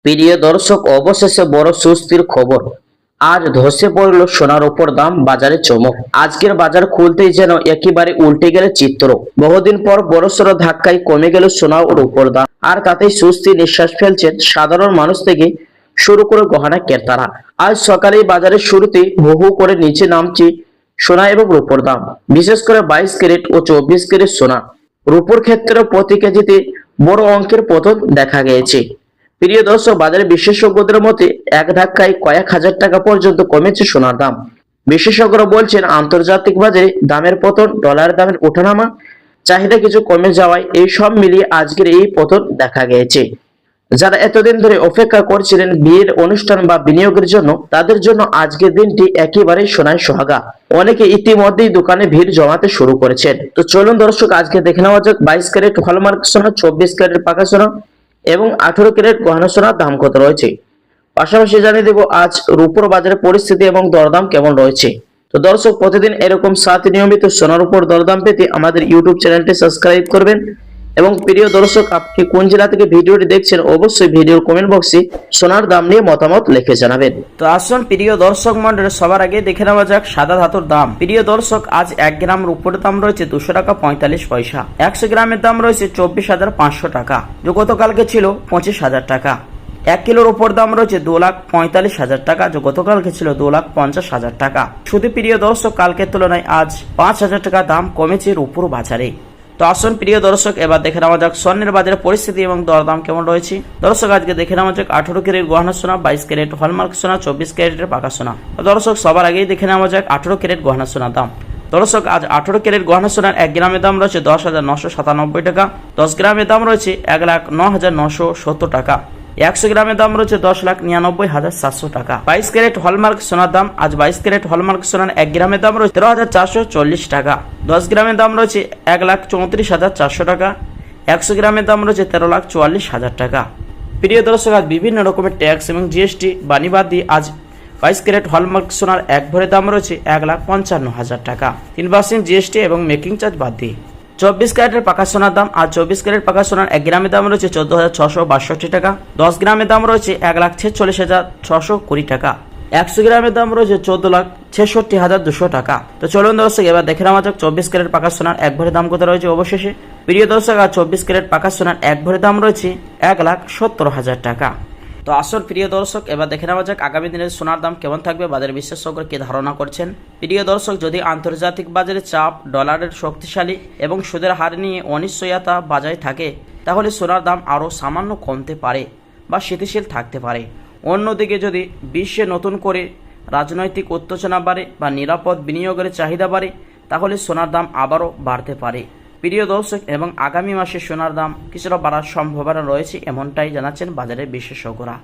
প্রিয় দর্শক, অবশেষে বড় স্বস্তির খবর। আজ ধসে পড়ল সোনার উপর দাম, বাজারে চমক। আজকের বাজার খুলতেই যেন একেবারে উল্টে গেল চিত্র। বহুদিন পর বড়সড় ধাক্কায় কমে গেল সোনার উপর দাম, আর তাতেই স্বস্তি নিঃশ্বাস ফেলছেন সাধারণ মানুষ থেকে শুরু করে গহনা ক্রেতারা। আজ সকালেই বাজারের শুরুতে হু হু করে নিচে নামছে সোনা এবং রূপোর দাম। বিশেষ করে 22 ক্যারেট ও 24 ক্যারেট সোনা, রূপোর ক্ষেত্রে প্রতি কেজিতে বড় অঙ্কের পতন দেখা গিয়েছে। প্রিয় দর্শক, বাজারে বিশেষজ্ঞদের মতে এক ধাক্কায় কয়েক হাজার টাকা পর্যন্ত কমেছে সোনার দাম। বিশেষজ্ঞরা বলছেন, আন্তর্জাতিক বাজারে দামের পতন, ডলারের দামের ওঠানামা, চাহিদা কিছু কমে যাওয়ায় এই সব মিলিয়ে আজকের এই পতন দেখা গিয়েছে। যারা এতদিন ধরে অপেক্ষা করছিলেন বিয়ের অনুষ্ঠান বা বিনিয়োগের জন্য, তাদের জন্য আজকের দিনটি একেবারেই সোনায় সোহাগা। অনেকে ইতিমধ্যেই দোকানে ভিড় জমাতে শুরু করেছেন। তো চলুন দর্শক, আজকে দেখে নেওয়া যাক 22 ক্যারেট হলমার্ক সোনা, 24 ক্যারেট পাকা সোনা এবং 18 ক্যারেট গহনা সোনার দাম কত রয়েছে। পাশাপাশি জানিয়ে দেব আজ রূপোর বাজারের পরিস্থিতি এবং দরদাম কেমন রয়েছে। তো দর্শক, প্রতিদিন এরকম 7 নিয়মিত সোনার উপর দরদাম পেতে আমাদের ইউটিউব চ্যানেলটি সাবস্ক্রাইব করবেন। এবং প্রিয় দর্শক, আপনি কোন জেলা থেকে ভিডিওটি দেখছেন অবশ্যই ভিডিওর কমেন্ট বক্সে সোনার দাম নিয়ে মতামত লিখে জানাবেন। তো আসুন প্রিয় দর্শক মণ্ডলী, সবার আগে দেখে নেওয়া যাক সাদা ধাতুর দাম। প্রিয় দর্শক, আজ 1 গ্রাম রূপোর দাম রয়েছে 200 টাকা 45 পয়সা। 100 গ্রামের দাম রয়েছে 24,500 টাকা, যে গতকালকে ছিল 25,000 টাকা। 1 কিলোর উপর দাম রয়েছে 2,45,000 টাকা, যে গতকালকে ছিল 2,50,000 টাকা। শুধু প্রিয় দর্শক, কালকের তুলনায় আজ 5,000 টাকা দাম কমেছে রূপোর বাজারে। তো আসুন প্রিয় দর্শক, এবার দেখে নেওয়া যাক স্বর্ণের বাজারের পরিস্থিতি এবং দরদাম কেমন রয়েছে। দর্শক, আজকে দেখে নেওয়া যাক 18 ক্যারেট গহনা সোনা, 22 ক্যারেট হলমার্ক সোনা, 24 ক্যারেটের পাকা সোনা। দর্শক, সবার আগেই দেখে নেওয়া যাক 18 ক্যারেট গহনা সোনার দাম। দর্শক, আজ 18 ক্যারেট গহনা সোনার 1 গ্রামের দাম রয়েছে 10,997 টাকা, 10 গ্রামের দাম রয়েছে 1,09,970 টাকা, 100 গ্রামের দাম রয়েছে 10,99,700 টাকা। 22 ক্যারেট হলমার্ক সোনার দাম, আজ 22 ক্যারেট হলমার্ক সোনার 1 গ্রামের দাম রয়েছে 13,440 টাকা, 10 গ্রামের দাম রয়েছে 1,34,400 টাকা, 100 গ্রামের দাম রয়েছে 13,44,000 টাকা। প্রিয় দর্শক, আজ বিভিন্ন রকমের ট্যাক্স এবং জিএসটি বানি বাদ দিয়ে আজ 22 ক্যারেট হলমার্ক সোনার 1 ভরি দাম রয়েছে 1,55,000 টাকা, 3% জিএসটি এবং মেকিং চার্জ বাদ দিয়ে। 24 ক্যারেটের পাকা সোনার দাম, আজ 24 ক্যারেট পাকা সোনার 1 গ্রামের দাম রয়েছে 14,662 টাকা, 10 গ্রামের দাম রয়েছে 1,46,620 টাকা, 100 গ্রামের দাম রয়েছে 14,66,200 টাকা। তো চলুন দর্শক, এবার দেখে নেওয়া যাক 24 ক্যারেট পাকা সোনার 1 ভরি দাম কত রয়েছে অবশেষে। প্রিয় দর্শক, আজ 24 ক্যারেট পাকা সোনার 1 ভরি দাম রয়েছে 1,70,000 টাকা। তো আসল প্রিয় দর্শক, এবার দেখে নেওয়া যাক আগামী দিনের সোনার দাম কেমন থাকবে, বাজার বিশেষজ্ঞরা কি ধারণা করছেন। প্রিয় দর্শক, যদি আন্তর্জাতিক বাজারে চাপ, ডলারের শক্তিশালী এবং সুদের হার নিয়ে অনিশ্চয়তা বজায় থাকে, তাহলে সোনার দাম আরও সামান্য কমতে পারে বা স্থিতিশীল থাকতে পারে। অন্যদিকে যদি বিশ্বে নতুন করে রাজনৈতিক উত্তেজনা বাড়ে বা নিরাপদ বিনিয়োগের চাহিদা বাড়ে, তাহলে সোনার দাম আবারও বাড়তে পারে। প্রিয় দর্শক, এবং আগামী মাসে সোনার দাম কিছুটা বাড়ার সম্ভাবনা রয়েছে, এমনটাই জানাচ্ছেন বাজারের বিশেষজ্ঞরা।